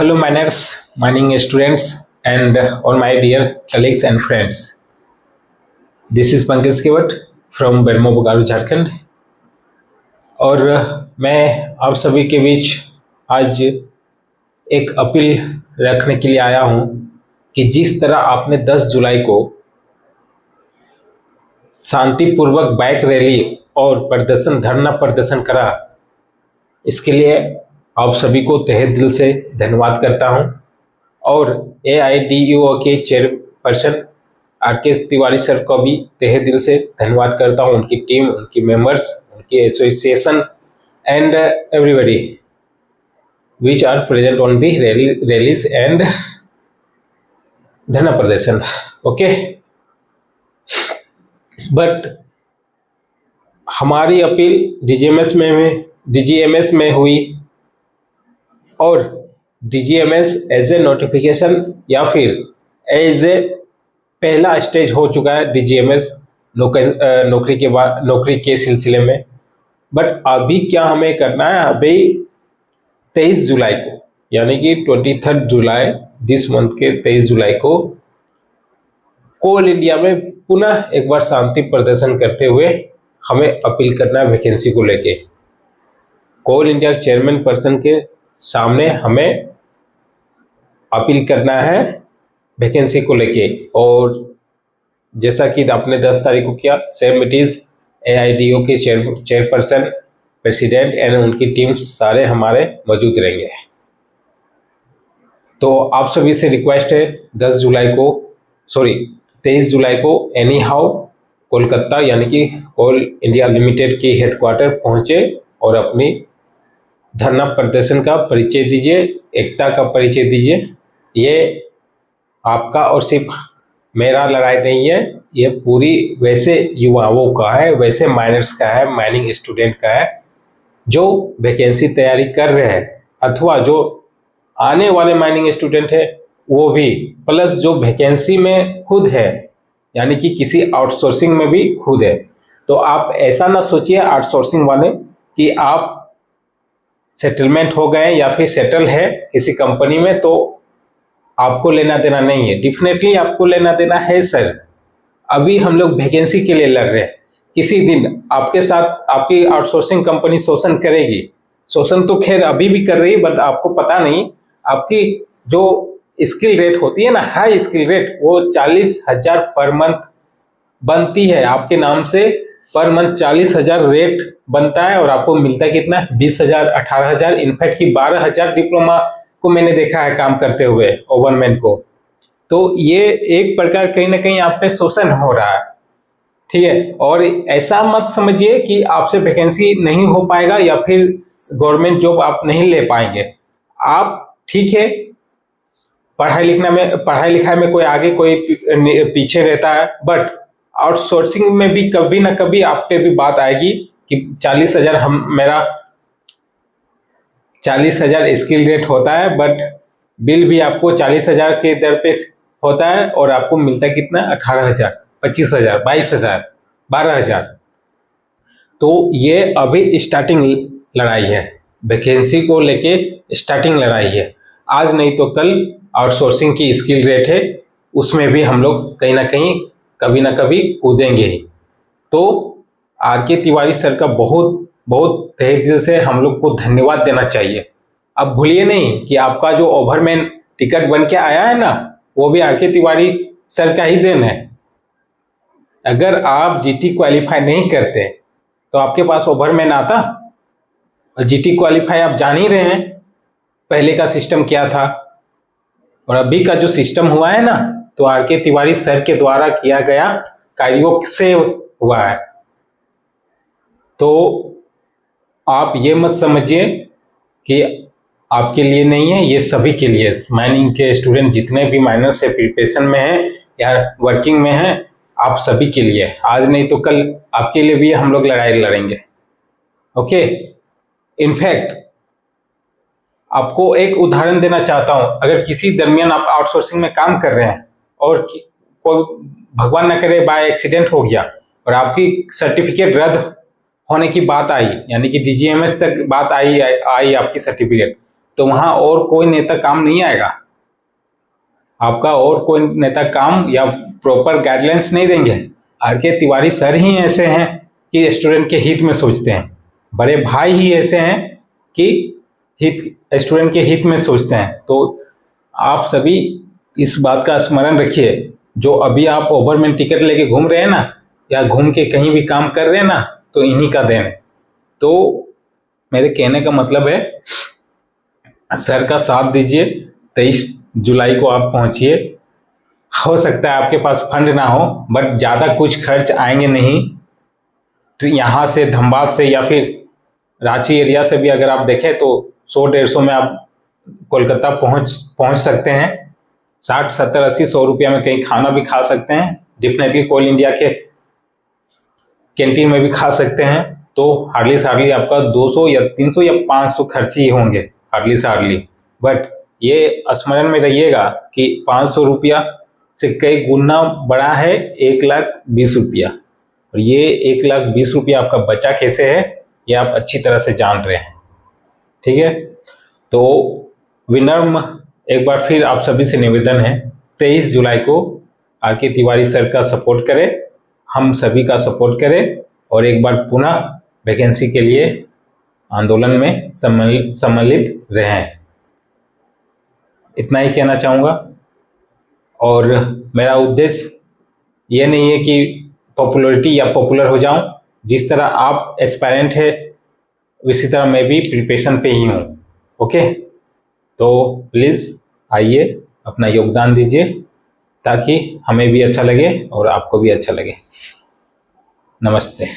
Hello, manners, mining students, and all my dear colleagues and friends. This is Pankaj Kewat from Bermo Bokaro Jharkhand. और मैं आप सभी के बीच आज एक अपील रखने के लिए आया हूं कि जिस तरह आपने 10 जुलाई को शांतिपूर्वक बाइक रैली और धरना प्रदर्शन करा, इसके लिए आप सभी को तहे दिल से धन्यवाद करता हूं। और AIDUO के चेयरपर्सन RK तिवारी सर को भी तहे दिल से धन्यवाद करता हूं, उनकी टीम, उनकी मेंबर्स, उनकी association and everybody which are present on the rallies and धरना प्रदर्शन। ओके, बट हमारी अपील DGMS में हुई और DGMS एज ए नोटिफिकेशन या फिर एज ए पहला स्टेज हो चुका है DGMS नौकरी के सिलसिले में। बट अभी क्या हमें करना है, अभी 23 जुलाई को यानी कि 23 जुलाई दिस मंथ के 23 जुलाई को कोल इंडिया में पुनः एक बार शांति प्रदर्शन करते हुए हमें अपील करना है वैकेंसी को लेके। कोल इंडिया चेयरमैन पर्सन के सामने हमें अपील करना है वैकेंसी को लेके। और जैसा कि आपने 10 तारीख को किया, सेम इट इज AIDO के चेयरपर्सन, प्रेसिडेंट एंड उनकी टीम सारे हमारे मौजूद रहेंगे। तो आप सभी से रिक्वेस्ट है 23 जुलाई को एनी हाउ कोलकाता यानी कि कोल इंडिया लिमिटेड की हेडक्वार्टर पहुंचे और अपनी धरना प्रदर्शन का परिचय दीजिए, एकता का परिचय दीजिए। ये आपका और सिर्फ मेरा लड़ाई नहीं है, ये पूरी वैसे युवाओं का है, वैसे माइनर्स का है, माइनिंग स्टूडेंट का है जो वैकेंसी तैयारी कर रहे हैं अथवा जो आने वाले माइनिंग स्टूडेंट है वो भी, प्लस जो वैकेंसी में खुद है यानी कि किसी आउटसोर्सिंग में भी खुद है। तो आप ऐसा ना सोचिए आउटसोर्सिंग वाले कि आप सेटलमेंट हो गए या फिर सेटल है किसी कंपनी में तो आपको लेना देना नहीं है। डेफिनेटली आपको लेना देना है सर। अभी हम लोग वैकेंसी के लिए लड़ रहे हैं। किसी दिन आपके साथ आपकी आउटसोर्सिंग कंपनी शोषण करेगी, शोषण तो खैर अभी भी कर रही है, बट आपको पता नहीं। आपकी जो स्किल रेट होती है ना, हाई स्किल रेट, वो 40,000 पर मंथ बनती है आपके नाम से। पर मंथ 40,000 रेट बनता है और आपको मिलता है कितना, 20,000, 18,000, इनफैक्ट कि 12,000 डिप्लोमा को मैंने देखा है काम करते हुए ओवरमैन को। तो ये एक प्रकार कहीं ना कहीं आप पे शोषण हो रहा है, ठीक है। और ऐसा मत समझिए कि आपसे वैकेंसी नहीं हो पाएगा या फिर गवर्नमेंट जॉब आप नहीं ले पाएंगे। आप ठीक है, पढ़ाई लिखाई में कोई आगे कोई पीछे रहता है, बट आउटसोर्सिंग में भी कभी ना कभी आप पे भी बात आएगी कि 40,000 मेरा 40,000 स्किल रेट होता है, बट बिल भी आपको 40,000 के दर पे होता है और आपको मिलता है कितना, 18,000, 25,000, 22,000, 12,000। तो ये अभी स्टार्टिंग लड़ाई है, वैकेंसी को लेके स्टार्टिंग लड़ाई है। आज नहीं तो कल आउटसोर्सिंग की स्किल रेट है, उसमें भी हम लोग कहीं ना कहीं कभी ना कभी कूदेंगे ही। तो RK तिवारी सर का बहुत बहुत तहे दिल से हम लोग को धन्यवाद देना चाहिए। अब भूलिए नहीं कि आपका जो ओवरमैन टिकट बन के आया है ना, वो भी RK तिवारी सर का ही देन है। अगर आप GT क्वालिफाई नहीं करते तो आपके पास ओवरमैन आता। और GT क्वालिफाई आप जान ही रहे हैं पहले का सिस्टम क्या था और अभी का जो सिस्टम हुआ है ना, तो RK तिवारी सर के द्वारा किया गया कार्यों से हुआ है। तो आप ये मत समझिए कि आपके लिए नहीं है, ये सभी के लिए। माइनिंग के स्टूडेंट जितने भी माइनर से प्रिपरेशन में हैं या वर्किंग में हैं, आप सभी के लिए, आज नहीं तो कल आपके लिए भी हम लोग लड़ाई लड़ेंगे। ओके, इनफैक्ट आपको एक उदाहरण देना चाहता हूं। अगर किसी दरमियान आप आउटसोर्सिंग में काम कर रहे हैं और कोई भगवान न करे बाय एक्सीडेंट हो गया और आपकी सर्टिफिकेट रद्द होने की बात आई, यानी कि DGMS तक बात आई आपकी सर्टिफिकेट, तो वहाँ और कोई नेता काम नहीं आएगा आपका, और कोई नेता काम या प्रॉपर गाइडलाइंस नहीं देंगे। आर.के. तिवारी सर ही ऐसे हैं कि स्टूडेंट के हित में सोचते हैं, बड़े भाई ही ऐसे हैं कि स्टूडेंट के हित में सोचते हैं। तो आप सभी इस बात का स्मरण रखिए, जो अभी आप ओवरमैन टिकट लेके घूम रहे हैं ना, या घूम के कहीं भी काम कर रहे हैं ना, तो इन्हीं का देन है। तो मेरे कहने का मतलब है, सर का साथ दीजिए। 23 जुलाई को आप पहुंचिए। हो सकता है आपके पास फंड ना हो, बट ज़्यादा कुछ खर्च आएंगे नहीं। तो यहाँ से धनबाद से या फिर रांची एरिया से भी अगर आप देखें तो 100-150 में आप कोलकाता पहुंच सकते हैं। 60, 70, 80, 100 रुपया में कहीं खाना भी खा सकते हैं। डेफिनेटली कोल इंडिया के कैंटीन में भी खा सकते हैं। तो हार्डली आपका 200 या 300 या 500 खर्च ही होंगे, हार्डली। बट ये स्मरण में रहिएगा कि 500 रुपया से कई गुना बड़ा है 1,20,000 रुपया, और ये 1,20,000 रुपया आपका बचा कैसे है, ये आप अच्छी तरह से जान रहे हैं। ठीक है, तो विनम्र एक बार फिर आप सभी से निवेदन है, 23 जुलाई को आर.के. तिवारी सर का सपोर्ट करें, हम सभी का सपोर्ट करें, और एक बार पुनः वैकेंसी के लिए आंदोलन में सम्मिलित रहें। इतना ही कहना चाहूँगा। और मेरा उद्देश्य ये नहीं है कि पॉपुलरिटी या पॉपुलर हो जाऊं। जिस तरह आप एस्पायरेंट है, उसी तरह मैं भी प्रिपरेशन पे ही हूँ। ओके, तो प्लीज़ आइए, अपना योगदान दीजिए, ताकि हमें भी अच्छा लगे और आपको भी अच्छा लगे। नमस्ते।